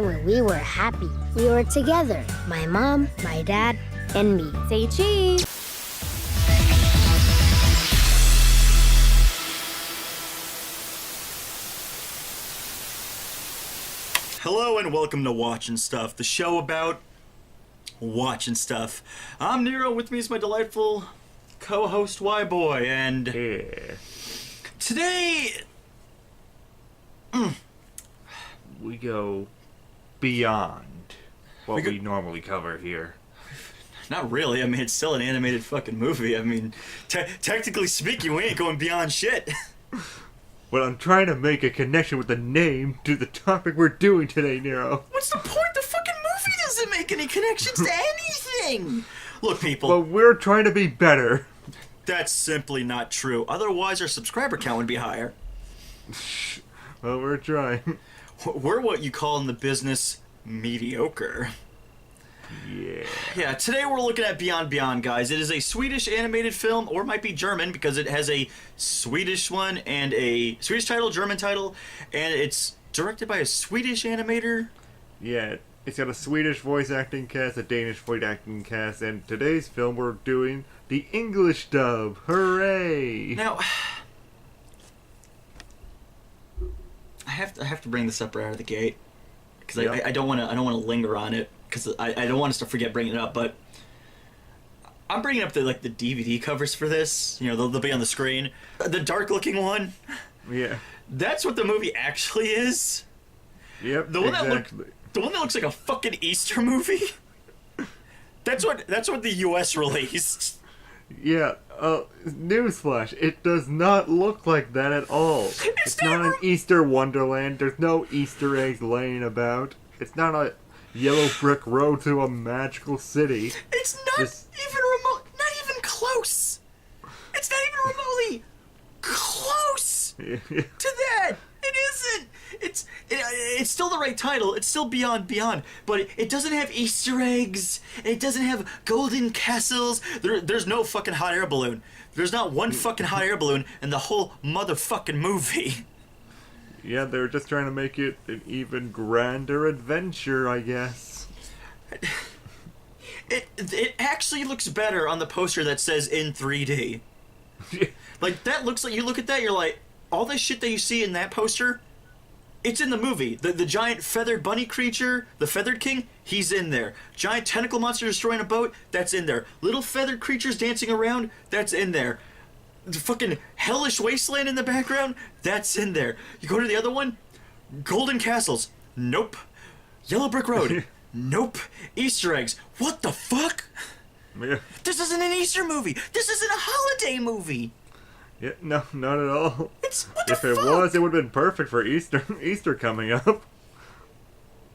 time when we were happy. We were together, my mom, my dad, and me. Say cheese. Hello and welcome to Watchin' Stuff, the show about watching stuff. I'm Nero, with me is my delightful co-host Whyboy, and today we go beyond what we normally cover here. Not really, I mean, it's still an animated fucking movie. I mean, technically speaking, we ain't going beyond shit. Well, I'm trying to make a connection with the name to the topic we're doing today, Nero. What's the point? The fucking movie doesn't make any connections to anything! Look, people. But we're trying to be better. That's simply not true. Otherwise, our subscriber count would be higher. Well, we're trying. We're what you call in the business mediocre. Yeah, today we're looking at Beyond Beyond, guys. It is a Swedish animated film, or it might be German, because it has a Swedish one and a Swedish title, German title, and it's directed by a Swedish animator. Yeah, it's got a Swedish voice acting cast, a Danish voice acting cast, and today's film we're doing the English dub. Hooray! Now, I have to bring this up right out of the gate, because I don't want to linger on it. Because I don't want us to forget bringing it up, but I'm bringing up the DVD covers for this. You know, they'll be on the screen. The dark-looking one. Yeah. That's what the movie actually is. Yep. The one exactly. the one that looks like a fucking Easter movie. That's what the U.S. released. Yeah. Newsflash: it does not look like that at all. It's not an Easter wonderland. There's no Easter eggs laying about. It's not a yellow brick road to a magical city. It's not even remote. Not even close. It's not even remotely close to that. It isn't. It's still the right title. It's still Beyond Beyond, but it doesn't have Easter eggs. It doesn't have golden castles. There's no fucking hot air balloon. There's not one fucking hot air balloon in the whole motherfucking movie. Yeah, they're just trying to make it an even grander adventure, I guess. It actually looks better on the poster that says in 3D. Like, that looks like, you look at that, you're like, all the shit that you see in that poster, it's in the movie. The giant feathered bunny creature, the feathered king, he's in there. Giant tentacle monster destroying a boat, that's in there. Little feathered creatures dancing around, that's in there. The fucking hellish wasteland in the background, that's in there. You go to the other one, golden castles, nope. Yellow brick road, nope. Easter eggs, what the fuck? Yeah. This isn't an Easter movie. This isn't a holiday movie. Yeah, no, not at all. What the if it fuck? was, it would have been perfect for Easter coming up.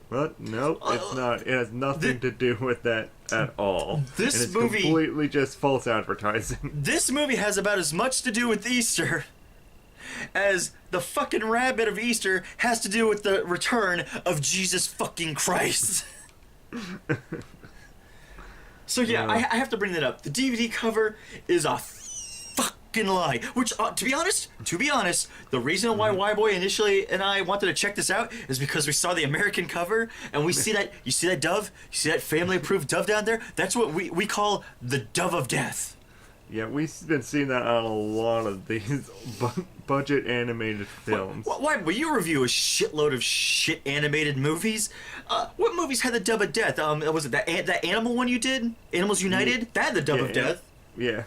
But no, it's not. It has nothing to do with that at all. This and it's movie completely just false advertising. This movie has about as much to do with Easter as the fucking rabbit of Easter has to do with the return of Jesus fucking Christ. So yeah, I have to bring that up. The DVD cover is a fucking lie. Which, to be honest, the reason why Whyboy initially and I wanted to check this out is because we saw the American cover and we see that, you see that dove? You see that family-approved dove down there? That's what we call the Dove of Death. Yeah, we've been seeing that on a lot of these budget animated films. Why? Well, you review a shitload of shit animated movies. What movies had the Dove of Death? Was it that animal one you did? Animals United? That had the Dove of Death. Yeah.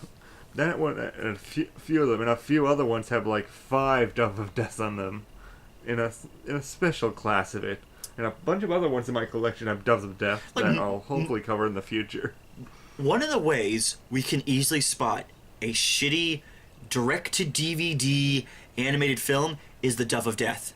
That one, and a few of them, and a few other ones have like 5 Dove of Death on them, in a special class of it. And a bunch of other ones in my collection have Doves of Death that I'll hopefully cover in the future. One of the ways we can easily spot a shitty direct-to-DVD animated film is the Dove of Death.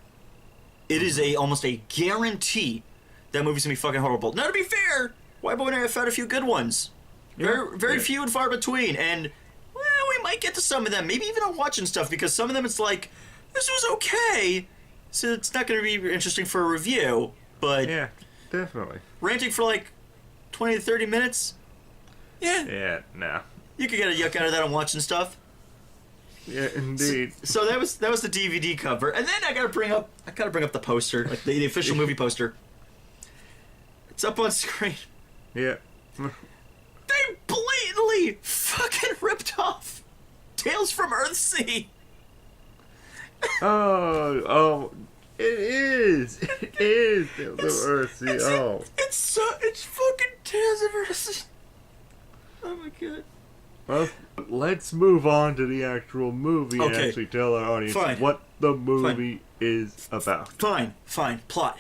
It is almost a guarantee that movie's gonna be fucking horrible. Now, to be fair, Whyboy and I have found a few good ones. Very few and far between, and we might get to some of them. Maybe even on Watchin' Stuff, because some of them it's like, this was okay, so it's not going to be interesting for a review, but yeah, definitely. Ranting for like 20 to 30 minutes? Yeah, no. You could get a yuck out of that on Watchin' Stuff. Yeah, indeed. So that was the DVD cover, and then I gotta bring up the poster, like the official movie poster. It's up on screen. Yeah. They blatantly fucking ripped off Tales from Earthsea. Oh, it is. It is Tales of Earthsea. Oh. It's fucking Tales of Earthsea. Oh my god. Well, let's move on to the actual movie and Okay. actually tell our audience Fine. what the movie is about. Fine. Plot.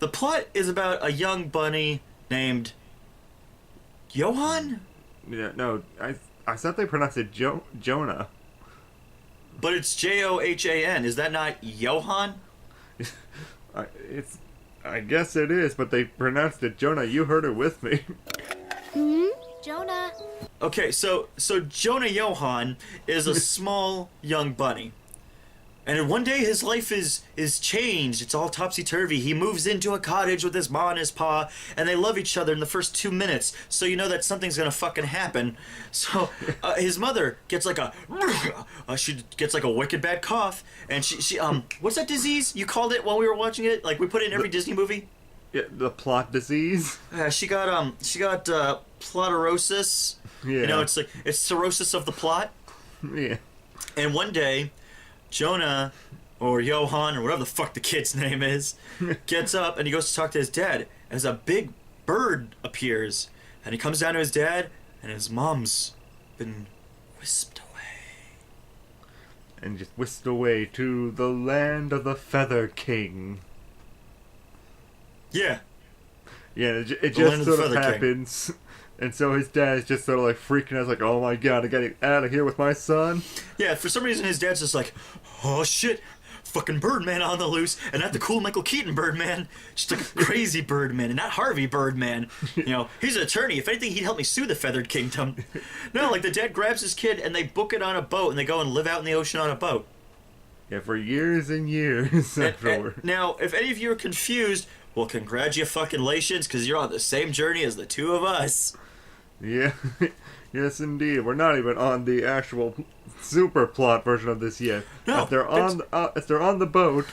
The plot is about a young bunny named Johan, Yeah, no, I thought they pronounced it Jonah. but it's Johan. Is that not Johan? I guess it is, but they pronounced it Jonah. You heard it with me. Jonah. Okay, so Jonah Johan is a small young bunny. And one day his life is changed. It's all topsy-turvy. He moves into a cottage with his ma and his pa, and they love each other in the first 2 minutes. So you know that something's gonna fucking happen. So his mother gets like she gets like a wicked bad cough, and she what's that disease you called it while we were watching it? Like we put it in every Disney movie. Yeah, the plot disease. She got plotterosis. Yeah. You know, it's cirrhosis of the plot. Yeah. And one day, Jonah, or Johan, or whatever the fuck the kid's name is, gets up and he goes to talk to his dad as a big bird appears. And he comes down to his dad, and his mom's been whisked away. And just whisked away to the land of the Feather King. Yeah. Yeah, it land just of the sort of Feather King. happens. And so his dad's just sort of like freaking out, like, oh my god, I gotta get out of here with my son. Yeah, for some reason his dad's just like, oh shit, fucking Birdman on the loose, and not the cool Michael Keaton Birdman, just like a crazy Birdman, and not Harvey Birdman. You know, he's an attorney. If anything, he'd help me sue the Feathered Kingdom. No, like the dad grabs his kid and they book it on a boat, and they go and live out in the ocean on a boat. Yeah, for years and years afterward. Now, if any of you are confused, well, congratulations, because you're on the same journey as the two of us. Yeah, yes indeed. We're not even on the actual super plot version of this yet. No, as they're on the boat,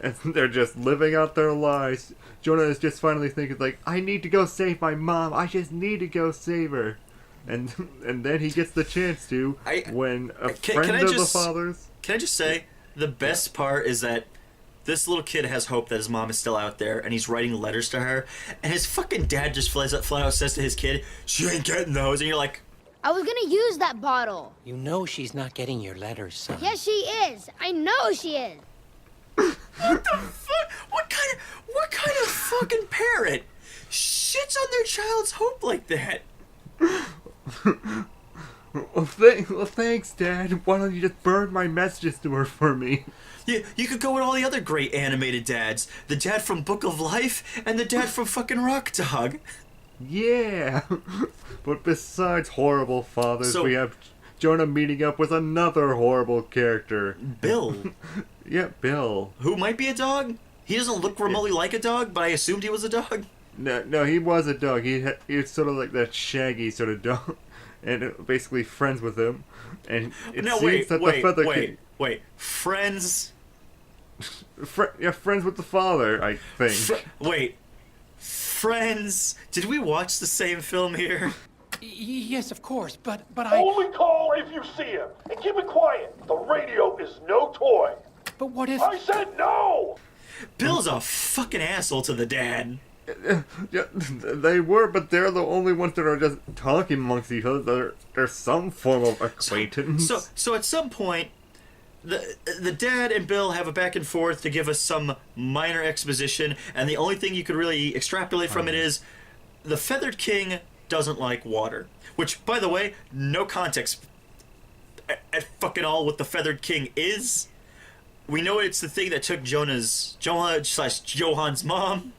and they're just living out their lives. Jonah is just finally thinking like, I need to go save my mom. I just need to go save her. And then he gets the chance to when a friend of the father's. Can I just say, the best part is that this little kid has hope that his mom is still out there, and he's writing letters to her, and his fucking dad just flat out says to his kid, she ain't getting those, and you're like, I was gonna use that bottle. You know she's not getting your letters, son. Yes, she is. I know she is. what the fuck? What kind of fucking parent shits on their child's hope like that? Well, thanks, Dad. Why don't you just burn my messages to her for me? You could go with all the other great animated dads. The dad from Book of Life and the dad from fucking Rock Dog. Yeah. But besides horrible fathers, So- we have Jonah meeting up with another horrible character. Bill, Yeah, Bill. who might be a dog. He doesn't look remotely like a dog, but I assumed he was a dog. No, he was a dog. He was sort of like that shaggy sort of dog, and basically friends with him. And it seems that the Feather King, friends. friends with the father, I think. Friends. Did we watch the same film here? Yes, of course, but I... Only call if you see him. And keep it quiet. The radio is no toy. But what if... I said no! Bill's a fucking asshole to the dad. Yeah, they were, but they're the only ones that are just talking amongst each other. There's some form of acquaintance. So at some point, the dad and Bill have a back and forth to give us some minor exposition, and the only thing you could really extrapolate from it is the Feathered King doesn't like water. Which, by the way, no context at fucking all what the Feathered King is. We know it's the thing that took Johan's mom.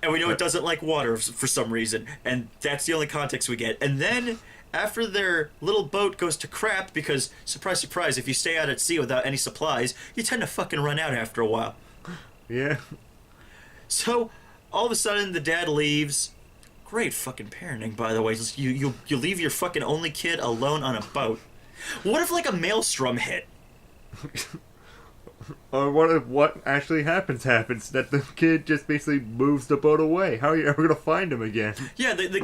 And we know it doesn't like water for some reason. And that's the only context we get. And then, after their little boat goes to crap, because, surprise, surprise, if you stay out at sea without any supplies, you tend to fucking run out after a while. Yeah. So, all of a sudden, the dad leaves. Great fucking parenting, by the way. You leave your fucking only kid alone on a boat. What if, like, a maelstrom hit? what actually happens that the kid just basically moves the boat away. How are you ever gonna find him again? Yeah, the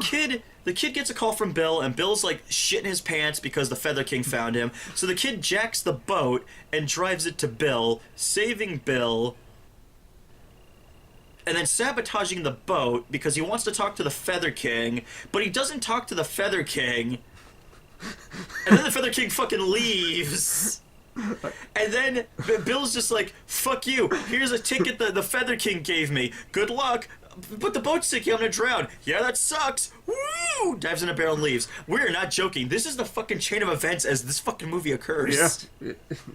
kid gets a call from Bill, and Bill's like shitting his pants because the Feather King found him. So the kid jacks the boat and drives it to Bill, saving Bill, and then sabotaging the boat because he wants to talk to the Feather King, but he doesn't talk to the Feather King. And then the Feather King fucking leaves. And then Bill's just like, fuck you, here's a ticket the Feather King gave me. Good luck. But the boat's sinking, I'm gonna drown. Yeah, that sucks. Woo! Dives in a barrel and leaves. We're not joking. This is the fucking chain of events as this fucking movie occurs. Yeah,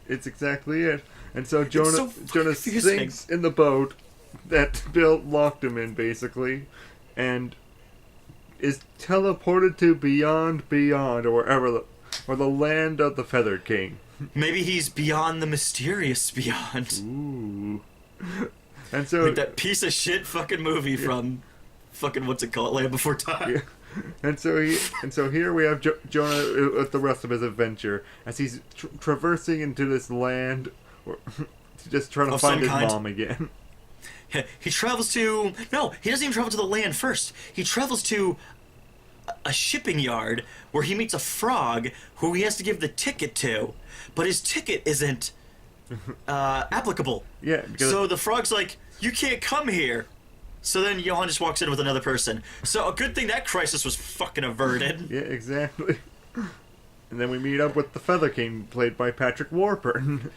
it's exactly it. And so Jonah confusing. sinks in the boat that Bill locked him in, basically, and is teleported to beyond, or wherever, or the land of the Feather King. Maybe he's beyond the mysterious beyond. Ooh. And so Like that piece of shit fucking movie from fucking what's it called, Land Before Time. Yeah. And so here we have Jonah with the rest of his adventure as he's traversing into this land, just trying to find his mom again. He travels to... No, he doesn't even travel to the land first. He travels to a shipping yard where he meets a frog who he has to give the ticket to. But his ticket isn't applicable. Yeah, because... So the frog's like, you can't come here. So then Johan just walks in with another person. So a good thing that crisis was fucking averted. Yeah, exactly. And then we meet up with the Feather King, played by Patrick Warburton.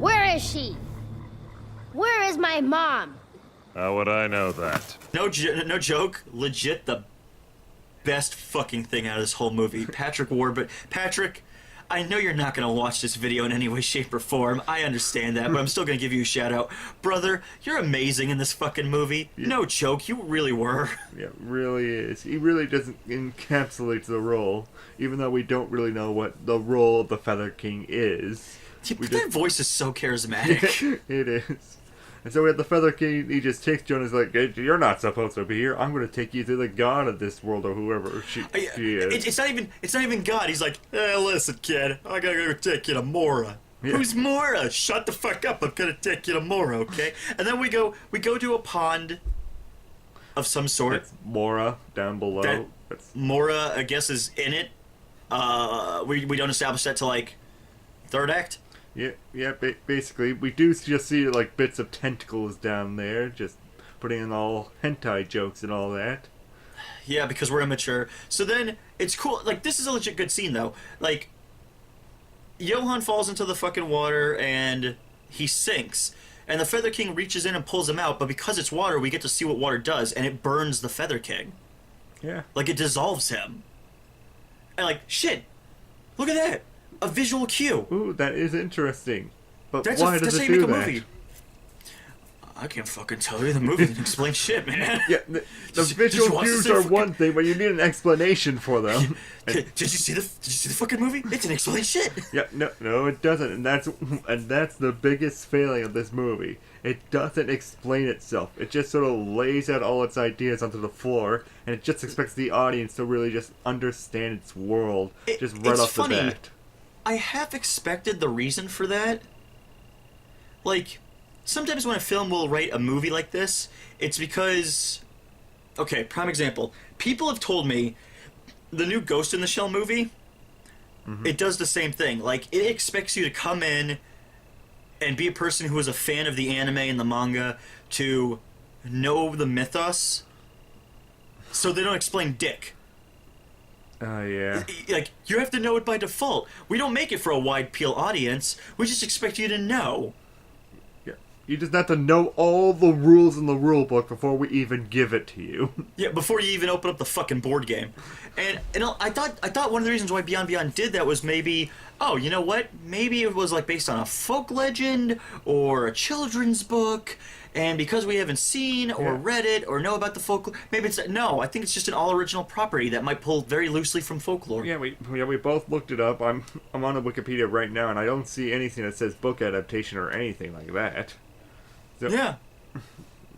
Where is she? Where is my mom? How would I know that? No joke. Legit the best fucking thing out of this whole movie. Patrick Warburton. Patrick, I know you're not going to watch this video in any way, shape, or form. I understand that, but I'm still going to give you a shout out. Brother, you're amazing in this fucking movie. Yeah. No joke, you really were. Yeah, really is. He really doesn't encapsulate the role, even though we don't really know what the role of the Feather King is. Yeah, but that voice is so charismatic. It is. And so we have the Feather King, he just takes Jonah's like, hey, you're not supposed to be here. I'm going to take you to the god of this world, or whoever she is. It's not even God. He's like, listen, kid, I gotta go take you to Mora. Yeah. Who's Mora? Shut the fuck up. I'm gonna take you to Mora, okay? And then we go to a pond of some sort. It's Mora down below. Mora, I guess, is in it. We don't establish that till like third act. Yeah, basically, we do just see, like, bits of tentacles down there, just putting in all hentai jokes and all that. Yeah, because we're immature. So then, it's cool, like, this is a legit good scene, though. Like, Johan falls into the fucking water, and he sinks. And the Feather King reaches in and pulls him out, but because it's water, we get to see what water does, and it burns the Feather King. Yeah. Like, it dissolves him. And, like, shit, look at that! A visual cue. Ooh, that is interesting. But that's why does it do that? Movie. I can't fucking tell you. The movie didn't explain shit, man. Yeah, the visual cues are one thing, but you need an explanation for them. Did you see the fucking movie? It didn't explain shit. Yeah, no, it doesn't, and that's the biggest failing of this movie. It doesn't explain itself. It just sort of lays out all its ideas onto the floor, and it just expects the audience to really just understand its world, just right off the bat. I have expected the reason for that. Like, sometimes when a film will write a movie like this, it's because... Okay, prime example. People have told me the new Ghost in the Shell movie, it does the same thing. Like, it expects you to come in and be a person who is a fan of the anime and the manga to know the mythos, so they don't explain dick. Yeah. Like, you have to know it by default. We don't make it for a wide appeal audience. We just expect you to know. Yeah. You just have to know all the rules in the rule book before we even give it to you. Yeah, before you even open up the fucking board game. And I thought one of the reasons why Beyond Beyond did that was maybe, oh, you know what? Maybe it was like based on a folk legend or a children's book. And because we haven't seen or read it or know about the folklore, maybe it's... No, I think it's just an all-original property that might pull very loosely from folklore. Yeah, we both looked it up. I'm on the Wikipedia right now, and I don't see anything that says book adaptation or anything like that. So, yeah.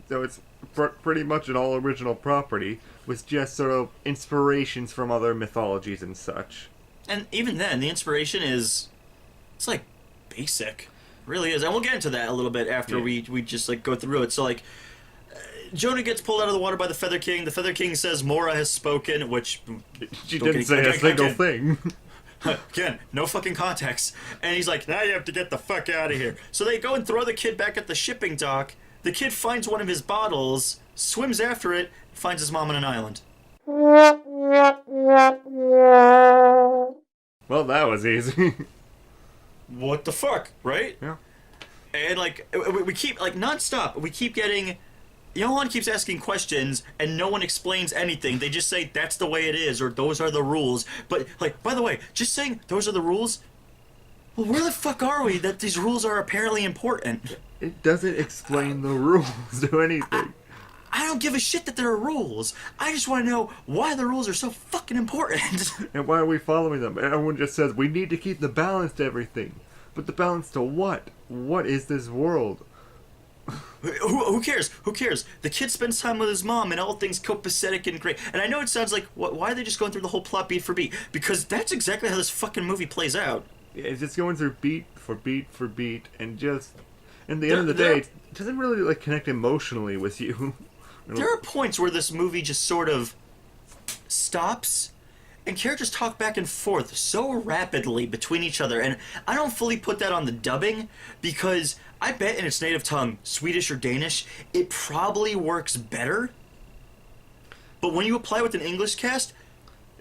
So pretty much an all original property, with just sort of inspirations from other mythologies and such. And even then, the inspiration is, it's like basic, it really is. And we'll get into that a little bit after we just like go through it. So like, Jonah gets pulled out of the water by the Feather King. The Feather King says Mora has spoken, which She didn't say a single thing. Again, no fucking context. And he's like, now you have to get the fuck out of here. So they go and throw the kid back at the shipping dock. The kid finds one of his bottles, swims after it, finds his mom on an island. Well, that was easy. What the fuck, right? Yeah. And like, we keep, like, non-stop, we keep getting... Johan keeps asking questions, and no one explains anything. They just say, that's the way it is, or those are the rules. But, like, by the way, just saying those are the rules? Well, where the fuck are we that these rules are apparently important? It doesn't explain the rules to anything. I don't give a shit that there are rules. I just want to know why the rules are so fucking important. And why are we following them? Everyone just says, we need to keep the balance to everything. But the balance to what? What is this world? Who cares? Who cares? The kid spends time with his mom and all things copacetic and great. And I know it sounds like, why are they just going through the whole plot beat for beat? Because that's exactly how this fucking movie plays out. It's just going through beat for beat for beat, and just, in the end of the day, it doesn't really like connect emotionally with you. There are points where this movie just sort of stops, and characters talk back and forth so rapidly between each other, and I don't fully put that on the dubbing, because I bet in its native tongue, Swedish or Danish, it probably works better. But when you apply it with an English cast,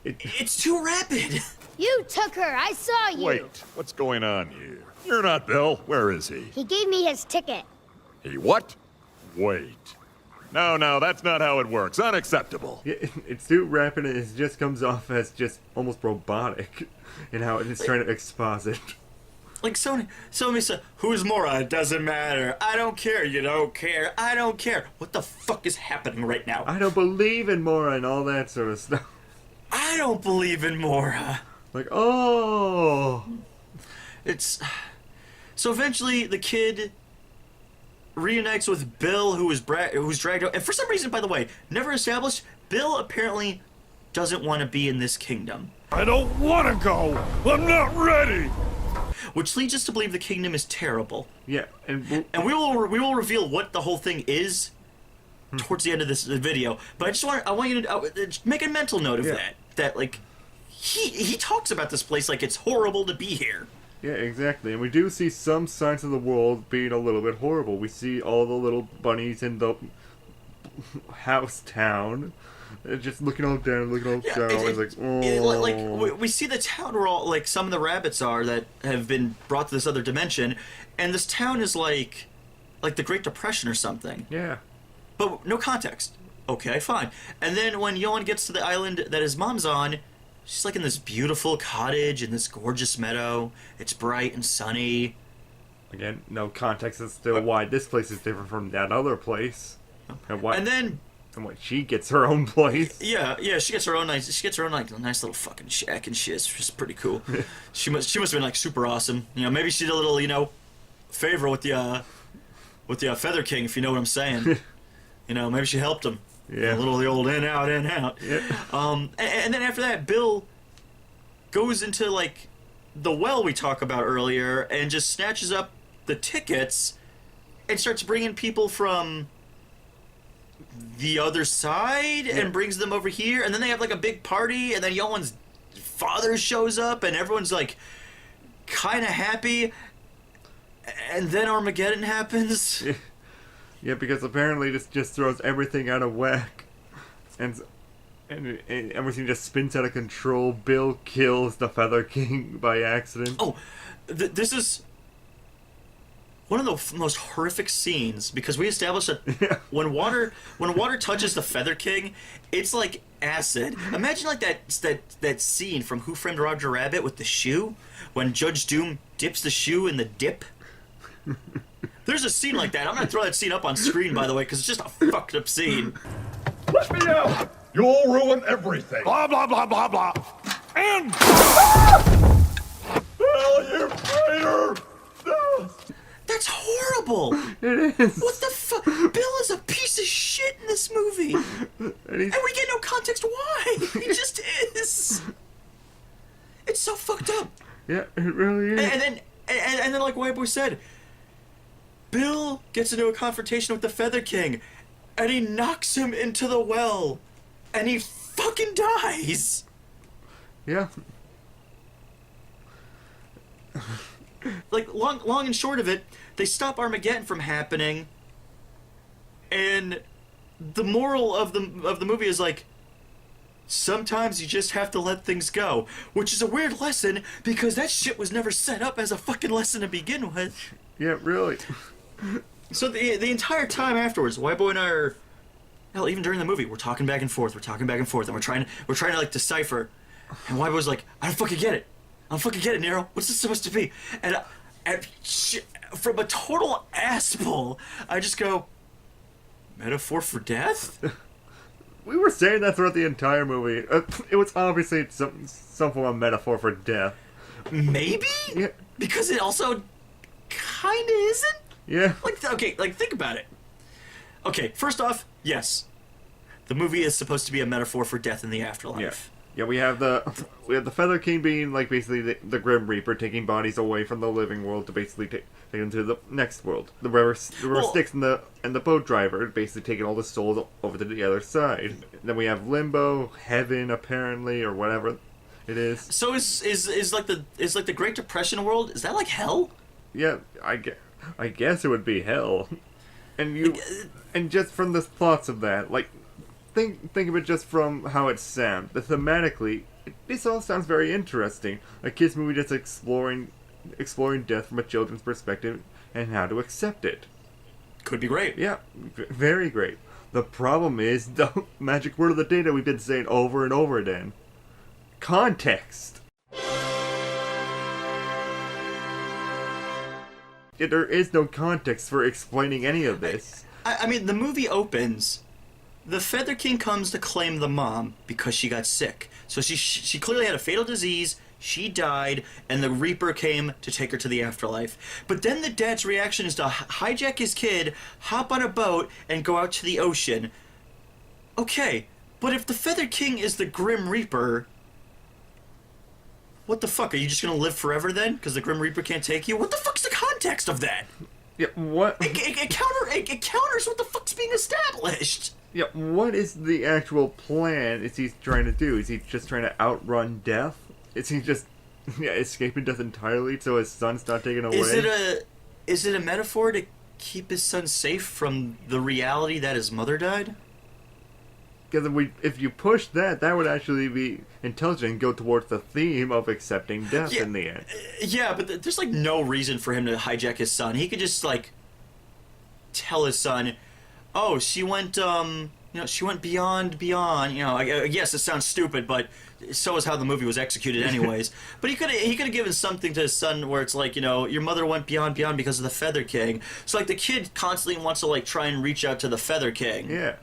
it's too rapid. You took her. I saw you. Wait, what's going on here? You're not Bill. Where is he? He gave me his ticket. He what? Wait. No, that's not how it works. Unacceptable. Yeah, it's too rapid, and it just comes off as just almost robotic in how it's trying to exposit. Like, Sony said, who's Mora? It doesn't matter. I don't care. You don't care. I don't care. What the fuck is happening right now? I don't believe in Mora and all that sort of stuff. I don't believe in Mora. Like, oh. It's... So eventually, the kid reunites with Bill, who's dragged out. And for some reason, by the way, never established, Bill apparently doesn't want to be in this kingdom. I don't want to go. I'm not ready. Which leads us to believe the kingdom is terrible. Yeah, and we will reveal what the whole thing is towards the end of this video. But I want you to make a mental note of that like he talks about this place like it's horrible to be here. Yeah, exactly. And we do see some signs of the world being a little bit horrible. We see all the little bunnies in the house town. Just looking all down, It's like, oh. Like, we see the town where all, like, some of the rabbits are that have been brought to this other dimension, and this town is like the Great Depression or something. Yeah. But no context. Okay, fine. And then when Johan gets to the island that his mom's on, she's like in this beautiful cottage in this gorgeous meadow. It's bright and sunny. Again, no context as to why this place is different from that other place. And then she gets her own place. Yeah, she gets her own nice nice little fucking shack and shit. It's just pretty cool. she must have been like super awesome. You know, maybe she did a little, favor with the Feather King, if you know what I'm saying. Maybe she helped him. Yeah. The old in out. Yeah. And then after that, Bill goes into like the well we talked about earlier and just snatches up the tickets and starts bringing people from the other side and brings them over here, and then they have like a big party, and then Johan's father shows up and everyone's like kind of happy, and then Armageddon happens. Yeah, because apparently this just throws everything out of whack, and everything just spins out of control. Bill kills the Feather King by accident. Oh, this is one of the most horrific scenes, because we established that when water touches the Feather King, it's like acid. Imagine like that scene from Who Framed Roger Rabbit with the shoe, when Judge Doom dips the shoe in the dip. There's a scene like that. I'm gonna throw that scene up on screen, by the way, because it's just a fucked up scene. Let me out! You'll ruin everything. Blah blah blah blah blah. And well, you traitor! That's horrible! It is. What the fuck? Bill is a piece of shit! this movie. And And we get no context why. He just is. It's so fucked up. yeah, it really is. And then like Whyboy said, Bill gets into a confrontation with the Feather King, and he knocks him into the well, and he fucking dies. Yeah. Like long and short of it, they stop Armageddon from happening, and the moral of the movie is like, sometimes you just have to let things go, which is a weird lesson because that shit was never set up as a fucking lesson to begin with. Yeah, really. So the entire time afterwards, Whyboy and I are, hell, even during the movie, we're talking back and forth, and we're trying to like decipher. And Whyboy's like, I don't fucking get it, Nero. What's this supposed to be? And from a total asshole, I just go, metaphor for death? We were saying that throughout the entire movie. It was obviously some form of metaphor for death. Maybe? Yeah. Because it also kinda isn't? Yeah. Like, think about it. Okay, first off, yes. The movie is supposed to be a metaphor for death in the afterlife. Yeah. Yeah, we have the Feather King being like basically the Grim Reaper taking bodies away from the living world to basically take them to the next world. The river Styx and the boat driver basically taking all the souls over to the other side. Then we have Limbo, Heaven apparently, or whatever it is. So is like the Great Depression world, is that like hell? Yeah, I guess it would be hell. And just from the thoughts of that, like think of it just from how it sounds. Thematically, this all sounds very interesting. A kids movie just exploring death from a children's perspective and how to accept it. Could be great. Yeah, very great. The problem is the magic word of the day that we've been saying over and over again. Context. There is no context for explaining any of this. I mean, the movie opens. The Feather King comes to claim the mom because she got sick. So she clearly had a fatal disease, she died, and the Reaper came to take her to the afterlife. But then the dad's reaction is to hijack his kid, hop on a boat, and go out to the ocean. Okay, but if the Feather King is the Grim Reaper, what the fuck? Are you just gonna live forever then? Because the Grim Reaper can't take you? What the fuck's the context of that? Yeah, what? It counters what the fuck's being established. Yeah, what is the actual plan is he trying to do? Is he just trying to outrun death? Is he just escaping death entirely so his son's not taken away? Is it a metaphor to keep his son safe from the reality that his mother died? Because if you push that would actually be intelligent and go towards the theme of accepting death in the end. Yeah, but there's like no reason for him to hijack his son. He could just like tell his son, "Oh, she went she went beyond. Yes, it sounds stupid, but so is how the movie was executed, anyways. But he could have given something to his son where it's like, your mother went beyond because of the Feather King. So like the kid constantly wants to like try and reach out to the Feather King. Yeah.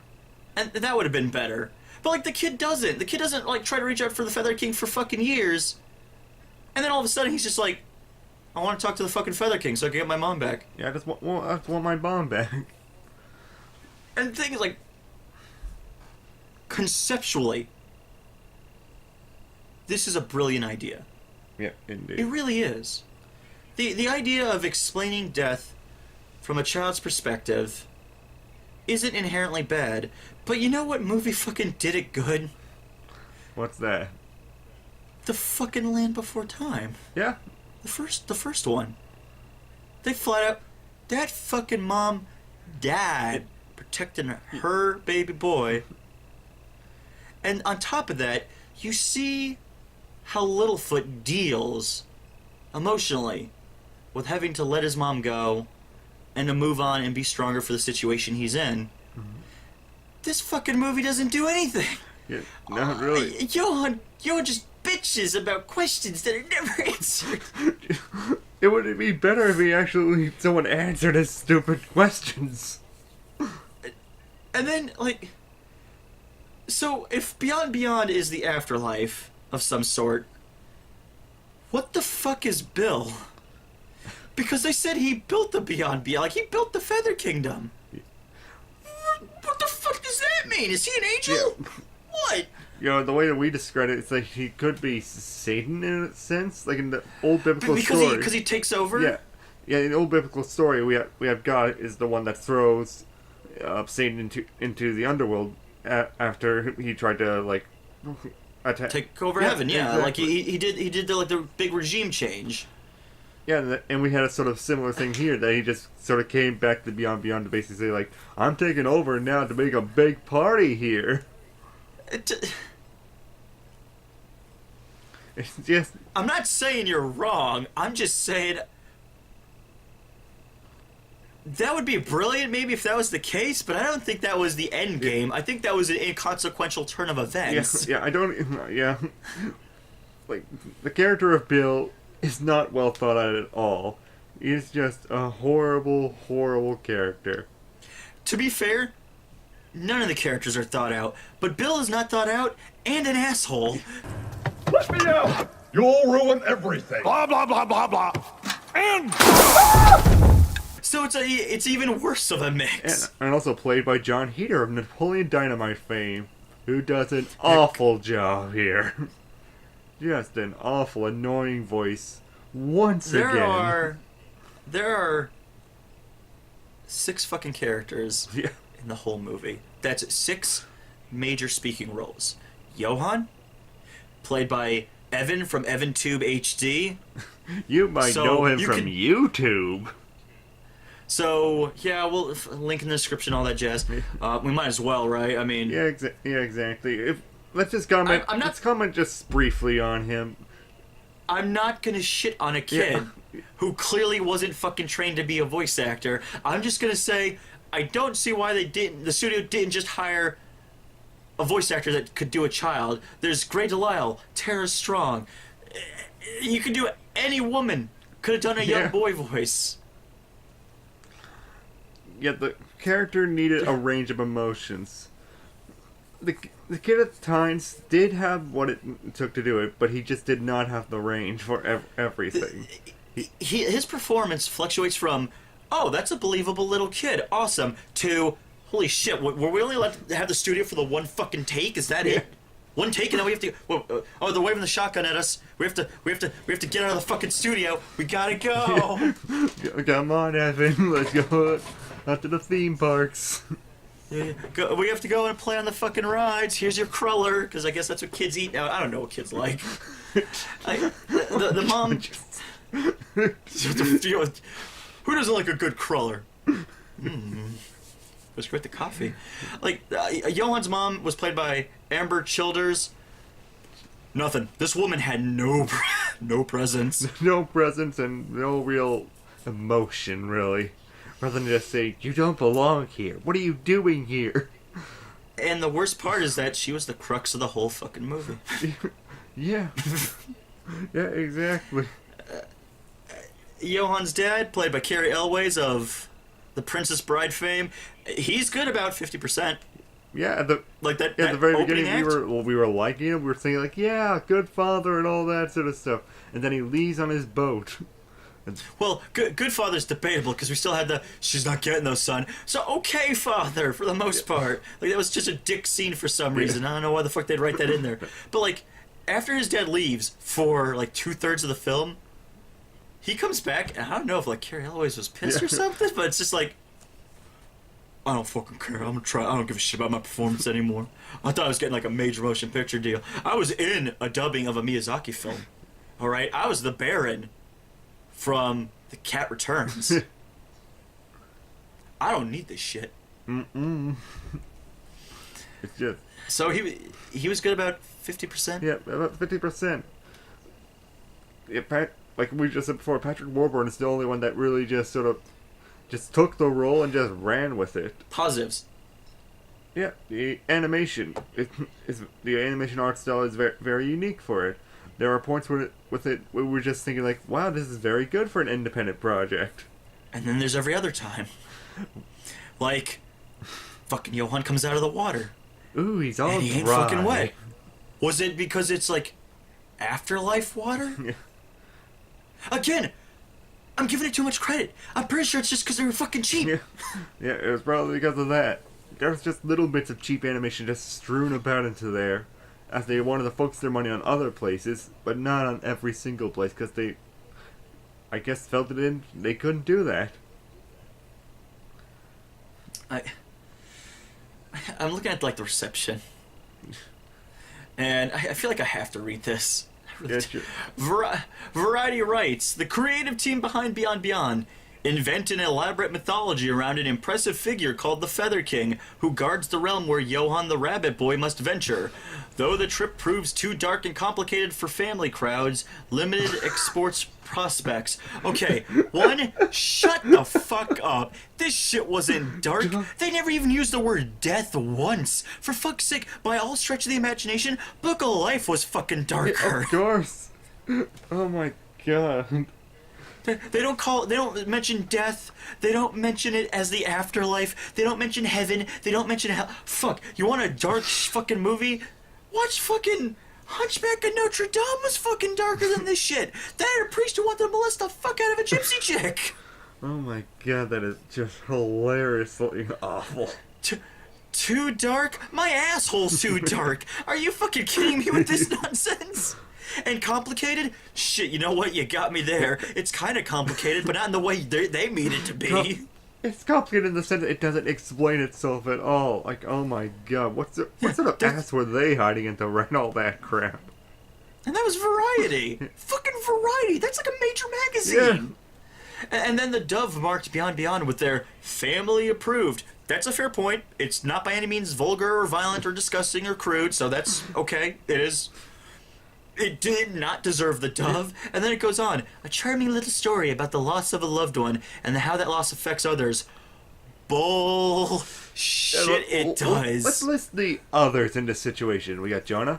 And that would have been better. But like the kid doesn't. The kid doesn't like try to reach out for the Feather King for fucking years. And then all of a sudden he's just like, I want to talk to the fucking Feather King so I can get my mom back. Yeah, I just want my mom back. And the thing is, like, conceptually, this is a brilliant idea. Yeah, indeed. It really is. The idea of explaining death from a child's perspective isn't inherently bad, but you know what movie fucking did it good? What's that? The fucking Land Before Time. Yeah. The first one. They flat out, that fucking mom died protecting her baby boy. And on top of that, you see how Littlefoot deals emotionally with having to let his mom go and to move on and be stronger for the situation he's in. Mm-hmm. This fucking movie doesn't do anything. Yeah, not really. Johan just bitches about questions that are never answered. It would be better if someone answered his stupid questions. And then, like, so if Beyond is the afterlife of some sort, what the fuck is Bill? Because they said he built the Beyond, like he built the Feather Kingdom. What the fuck does mean? Is he an angel? Yeah. What? You know, the way that we describe it, it's like he could be Satan in a sense, like in the old biblical story. Because he takes over? Yeah. Yeah, in the old biblical story, we have God is the one that throws Satan into the underworld after he tried to, like, attack. Take over heaven, yeah. Exactly. Like, he did the big regime change. Yeah, and we had a sort of similar thing here, that he just sort of came back to Beyond to basically say, like, I'm taking over now to make a big party here. It's just... I'm not saying you're wrong. I'm just saying... That would be brilliant, maybe, if that was the case, but I don't think that was the end game. I think that was an inconsequential turn of events. Yeah, I don't... Yeah. Like, the character of Bill is not well thought out at all. He's just a horrible, horrible character. To be fair, none of the characters are thought out, but Bill is not thought out and an asshole. Let me out! You'll ruin everything. Blah, blah, blah, blah, blah. And... So it's even worse of a mix. And also played by John Heder of Napoleon Dynamite fame, who does an awful job here. Just an awful, annoying voice. Once again. There are 6 fucking characters Yeah. in the whole movie. That's 6 major speaking roles. Johann, played by Evan from EvanTube HD. You might So know him you from can- YouTube. So, yeah, we'll link in the description, all that jazz. We might as well, right? I mean... Yeah, exactly. Let's just comment. Let's comment just briefly on him. I'm not gonna shit on a kid who clearly wasn't fucking trained to be a voice actor. I'm just gonna say, I don't see why the studio didn't just hire a voice actor that could do a child. There's Grey Delisle, Tara Strong. You could do any woman. Could have done a young boy voice. Yeah, the character needed a range of emotions. The kid at times did have what it took to do it, but he just did not have the range for everything. His performance fluctuates from, oh, that's a believable little kid, awesome, to, holy shit, were we only allowed to have the studio for the one fucking take? Is that it? One take, and then we have to. Oh, they're waving the shotgun at us. We have to get out of the fucking studio. We gotta go. Come on, Evan. Let's go out to the theme parks. Yeah, we have to go and play on the fucking rides. Here's your cruller, because I guess that's what kids eat now. I don't know what kids like. The mom. Who doesn't like a good cruller? Goes great with the coffee. Like, Johann's mom was played by Amber Childers. Nothing. This woman had no presence. No presence and no real emotion, really. Rather than just say, you don't belong here. What are you doing here? And the worst part is that she was the crux of the whole fucking movie. Yeah. Yeah, exactly. Johann's dad, played by Carrie Elways of The Princess Bride fame, he's good about 50%. Yeah, at the very opening beginning, act? we were liking him. We were thinking like, yeah, good father and all that sort of stuff. And then he leaves on his boat. Well, good father's debatable because we still had the she's not getting those, son. So okay, father, for the most part. Like, that was just a dick scene for some reason. I don't know why the fuck they'd write that in there. But like, after his dad leaves for like 2/3 of the film, he comes back, and I don't know if like Carrie Elways was pissed or something, but it's just like, I don't fucking care. I'm gonna try. I don't give a shit about my performance anymore. I thought I was getting like a major motion picture deal. I was in a dubbing of a Miyazaki film. All right, I was the Baron from The Cat Returns. I don't need this shit. It's just... So he was good about 50%? Yeah, about 50%. Yeah, like we just said before, Patrick Warburton is the only one that really just sort of just took the role and just ran with it. Positives. Yeah, the animation. The animation art style is very, very unique for it. There are points with it where we're just thinking like, wow, this is very good for an independent project. And then there's every other time. Like, fucking Johann comes out of the water. Ooh, he's all and he ain't dry. fucking wet. Was it because it's like afterlife water? Yeah. Again, I'm giving it too much credit. I'm pretty sure it's just because they were fucking cheap. Yeah, it was probably because of that. there's just little bits of cheap animation just strewn about into there, as they wanted to focus their money on other places, but not on every single place, because they, I guess, felt they couldn't do that. I'm looking at, like, the reception. And I feel like I have to read this. Yeah, sure. Variety writes, the creative team behind Beyond Beyond invent an elaborate mythology around an impressive figure called the Feather King, who guards the realm where Johann the Rabbit Boy must venture. Though the trip proves too dark and complicated for family crowds, limited exports prospects. Okay, one, shut the fuck up. This shit wasn't dark. They never even used the word death once. For fuck's sake, by all stretch of the imagination, Book of Life was fucking darker. Of course. Oh my god. They don't mention death. They don't mention it as the afterlife. They don't mention heaven. They don't mention hell. Fuck, you want a dark fucking movie? Watch fucking Hunchback of Notre Dame was fucking darker than this shit. That had a priest who wanted to molest the fuck out of a gypsy chick. Oh my god, that is just hilariously awful. Too dark? My asshole's too dark. Are you fucking kidding me with this nonsense? And complicated? Shit, you know what? You got me there. It's kind of complicated, but not in the way they mean it to be. It's complicated in the sense that it doesn't explain itself at all. Like, oh my god, what sort of ass were they hiding in to write all that crap? And that was Variety. Fucking Variety. That's like a major magazine. Yeah. And then the Dove marked Beyond Beyond with their family approved. That's a fair point. It's not by any means vulgar or violent or disgusting or crude, so that's okay. It is. It did not deserve the Dove. And then it goes on. A charming little story about the loss of a loved one and how that loss affects others. Bullshit, it does. Let's list the others in this situation. We got Jonah.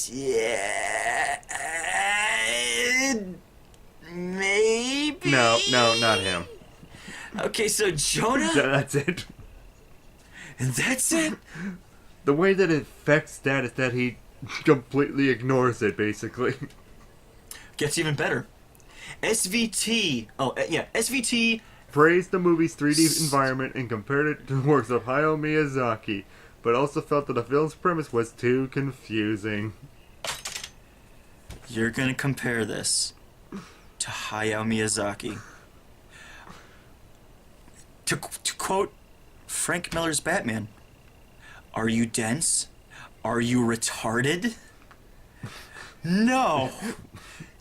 Yeah. Maybe? No, not him. Okay, so Jonah? That's it. And that's it? The way that it affects that is that he completely ignores it, basically. Gets even better. SVT. Oh, yeah, SVT praised the movie's 3D environment and compared it to the works of Hayao Miyazaki, but also felt that the film's premise was too confusing. You're gonna compare this to Hayao Miyazaki. To quote Frank Miller's Batman, are you dense? Are you retarded? No.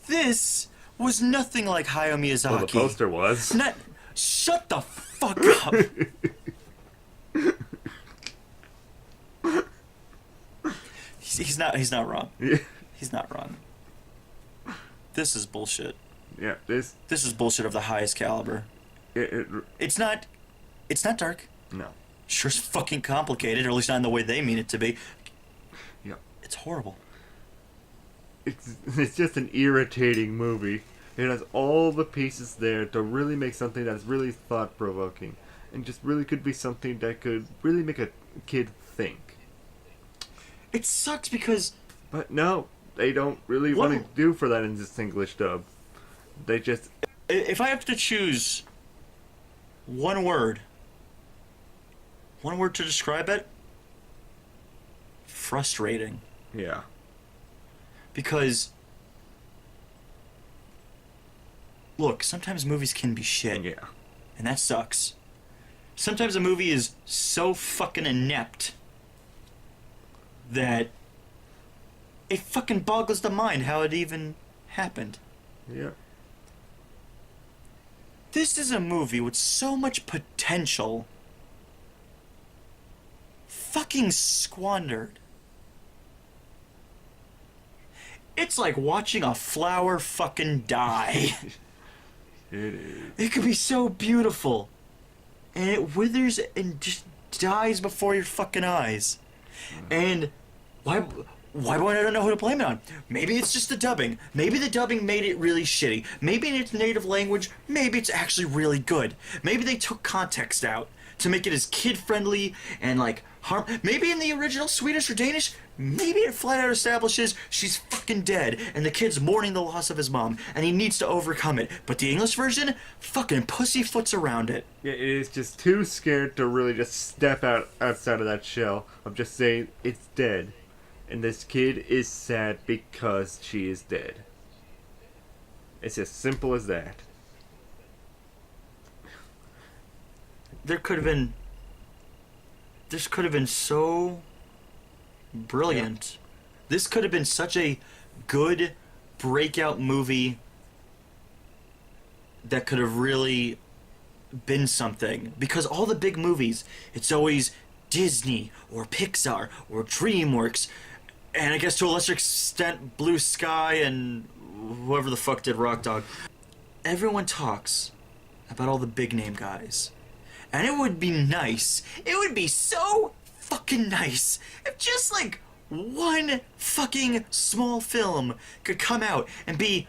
This was nothing like Hayao Miyazaki. Well, the poster was. Shut the fuck up. He's not wrong. Yeah. He's not wrong. This is bullshit. Yeah, this is bullshit of the highest caliber. It's not dark. No. Sure it's fucking complicated, or at least not in the way they mean it to be. Yeah. It's horrible. It's just an irritating movie. It has all the pieces there to really make something that's really thought-provoking. And just really could be something that could really make a kid think. It sucks because... But no, they don't really want to do for that in this English dub. They just... If I have to choose one word to describe it, frustrating. Yeah. Because, look, sometimes movies can be shit. Yeah. And that sucks. Sometimes a movie is so fucking inept that it fucking boggles the mind how it even happened. Yeah. This is a movie with so much potential fucking squandered. It's like watching a flower fucking die. It is. It could be so beautiful. And it withers and just dies before your fucking eyes. And Whyboy, I don't know who to blame it on. Maybe it's just the dubbing. Maybe the dubbing made it really shitty. Maybe in its native language, maybe it's actually really good. Maybe they took context out to make it as kid-friendly and, like, maybe in the original Swedish or Danish, maybe it flat out establishes she's fucking dead and the kid's mourning the loss of his mom and he needs to overcome it. But the English version fucking pussyfoots around it. Yeah, it is just too scared to really just step outside of that shell of just saying it's dead. And this kid is sad because she is dead. It's as simple as that. This could have been so brilliant. Yeah. This could have been such a good breakout movie that could have really been something. Because all the big movies, it's always Disney or Pixar or DreamWorks, and I guess to a lesser extent Blue Sky and whoever the fuck did Rock Dog. Everyone talks about all the big name guys. And it would be nice, it would be so fucking nice if just like one fucking small film could come out and be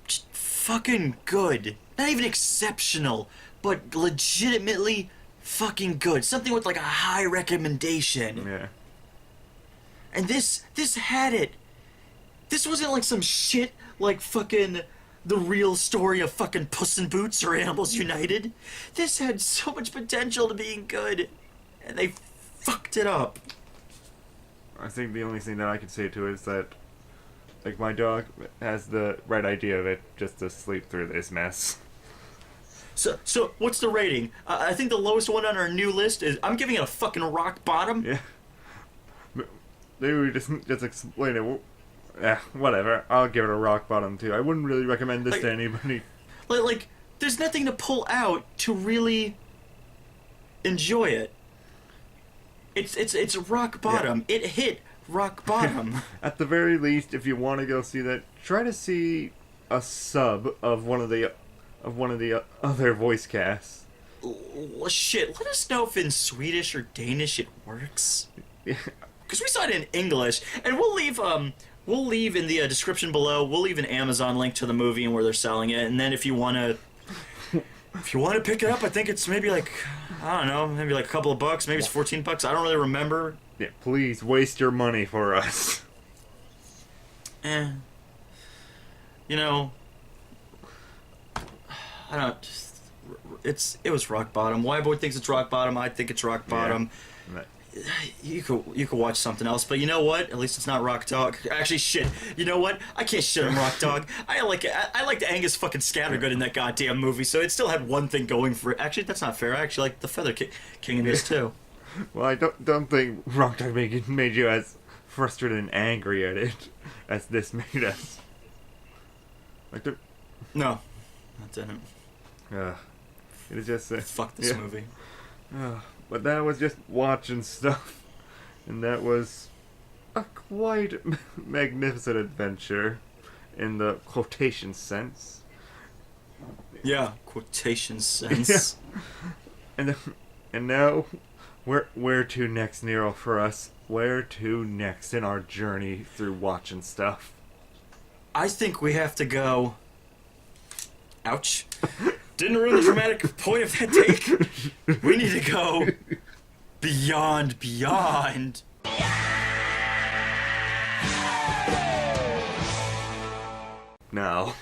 just fucking good. Not even exceptional, but legitimately fucking good. Something with like a high recommendation. Yeah. And this had it. This wasn't like some shit like fucking The Real Story of fucking Puss in Boots or Animals United. This had so much potential to being good, and they fucked it up. I think the only thing that I can say to it is that, like, my dog has the right idea of it just to sleep through this mess. So what's the rating? I think the lowest one on our new list is, I'm giving it a fucking rock bottom. Yeah. Maybe we just explain it. Whatever. I'll give it a rock bottom too. I wouldn't really recommend this to anybody. Like, there's nothing to pull out to really enjoy it. It's rock bottom. Yeah. It hit rock bottom. At the very least, if you want to go see that, try to see a sub of one of the other voice casts. Shit, let us know if in Swedish or Danish it works. Yeah. Because we saw it in English, and we'll leave in the description below. We'll leave an Amazon link to the movie and where they're selling it. And then if you wanna pick it up, I think it's maybe like, I don't know, maybe like a couple of bucks. Maybe it's $14. I don't really remember. Yeah, please waste your money for us. You know, I don't. It was rock bottom. Whyboy thinks it's rock bottom. I think it's rock bottom. Yeah. You could watch something else, but you know what? At least it's not Rock Dog. Actually, shit. You know what? I can't shit on Rock Dog. I liked Angus fucking Scattergood in that goddamn movie, so it still had one thing going for it. Actually, that's not fair. I actually like the Feather King in this too. Well, I don't think Rock Dog made you as frustrated and angry at it as this made us. No, that didn't. It is just fuck this movie. But that was just watching stuff, and that was a quite magnificent adventure in the quotation sense. Yeah, quotation sense. Yeah. And now, where to next, Nero, for us? Where to next in our journey through watching stuff? I think we have to go. Ouch. Didn't ruin the dramatic point of that take. We need to go beyond. Now.